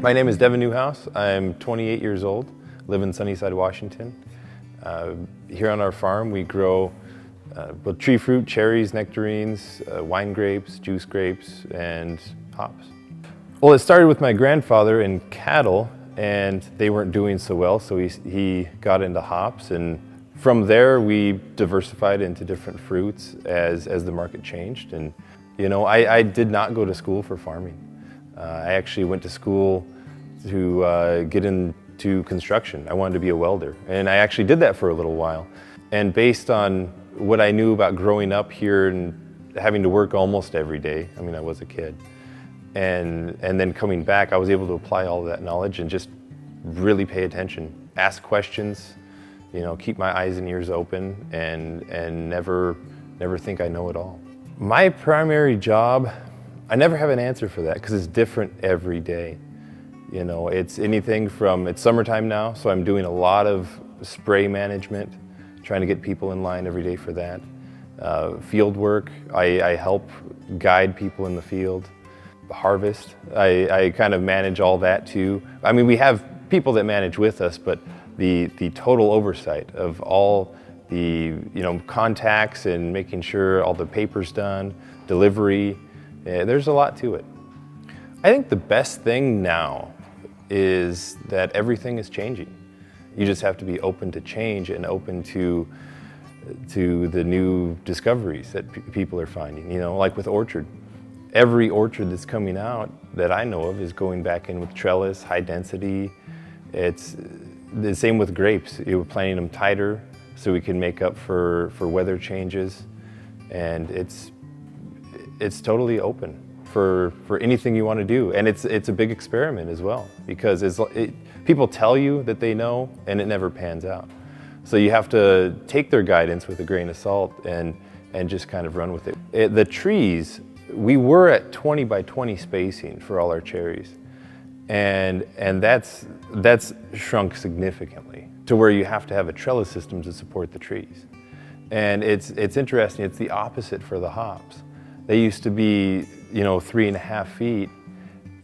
My name is Devon Newhouse. I'm 28 years old, live in Sunnyside, Washington. Here on our farm we grow tree fruit, cherries, nectarines, wine grapes, juice grapes, and hops. Well, it started with my grandfather in cattle, and they weren't doing so well, so he got into hops, and from there we diversified into different fruits as the market changed. And you know, I did not go to school for farming. I actually went to school to get into construction. I wanted to be a welder, and I actually did that for a little while. And based on what I knew about growing up here and having to work almost every day, I mean, I was a kid, and then coming back, I was able to apply all of that knowledge and just really pay attention, ask questions, you know, keep my eyes and ears open, and never think I know it all. My primary job, I never have an answer for that because it's different every day. You know, it's anything from, it's summertime now, so I'm doing a lot of spray management, trying to get people in line every day for that. Field work, I help guide people in the field. Harvest, I kind of manage all that too. I mean, we have people that manage with us, but the total oversight of all the, you know, contacts and making sure all the paper's done, delivery, there's a lot to it. I think the best thing now is that everything is changing. You just have to be open to change and open to the new discoveries that people are finding. You know, like with orchard. Every orchard that's coming out that I know of is going back in with trellis, high density. It's the same with grapes. We're planting them tighter so we can make up for weather changes, and it's totally open for anything you want to do. And it's a big experiment as well, because people tell you that they know and it never pans out. So you have to take their guidance with a grain of salt and just kind of run with it. The trees, we were at 20 by 20 spacing for all our cherries. And that's shrunk significantly to where you have to have a trellis system to support the trees. And it's interesting, it's the opposite for the hops. They used to be, you know, 3.5 feet,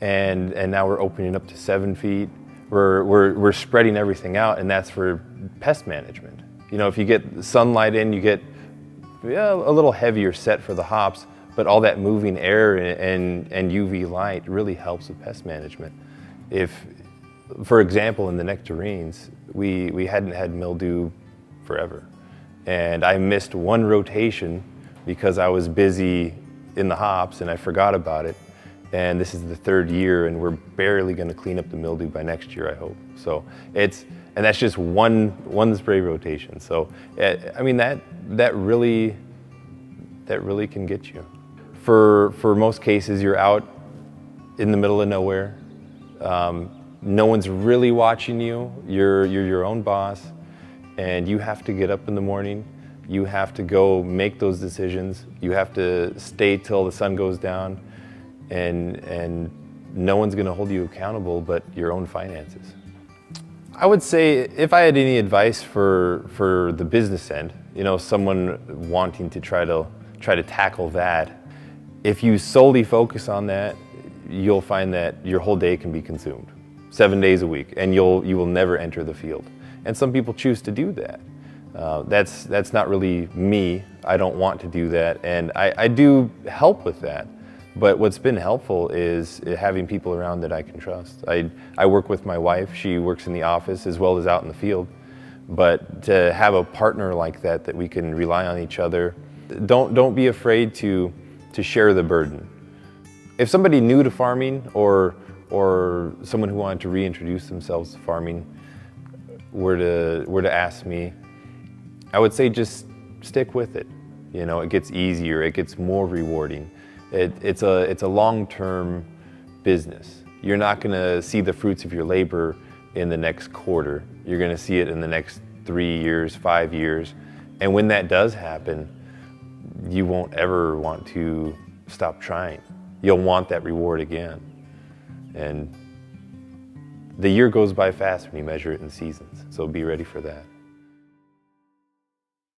and now we're opening up to 7 feet. We're spreading everything out, and that's for pest management. You know, if you get sunlight in, you get a little heavier set for the hops, but all that moving air and UV light really helps with pest management. If, for example, in the nectarines, we hadn't had mildew forever, and I missed one rotation because I was busy in the hops and I forgot about it. And this is the 3rd year, and we're barely going to clean up the mildew by next year, I hope. So and that's just one spray rotation. So I mean, that really can get you. For most cases, you're out in the middle of nowhere. No one's really watching you. You're your own boss, and you have to get up in the morning. You have to go make those decisions. You have to stay till the sun goes down, and no one's going to hold you accountable but your own finances. I would say, if I had any advice for the business end, you know, someone wanting to try to tackle that, if you solely focus on that, you'll find that your whole day can be consumed 7 days a week, and you will never enter the field. And some people choose to do that. That's not really me. I don't want to do that, and I do help with that. But what's been helpful is having people around that I can trust. I work with my wife. She works in the office as well as out in the field. But to have a partner like that we can rely on each other, don't be afraid to share the burden. If somebody new to farming or someone who wanted to reintroduce themselves to farming were to ask me, I would say just stick with it. You know, it gets easier, it gets more rewarding. It's a long-term business. You're not going to see the fruits of your labor in the next quarter. You're going to see it in the next 3 years, 5 years. And when that does happen, you won't ever want to stop trying. You'll want that reward again. And the year goes by fast when you measure it in seasons, so be ready for that.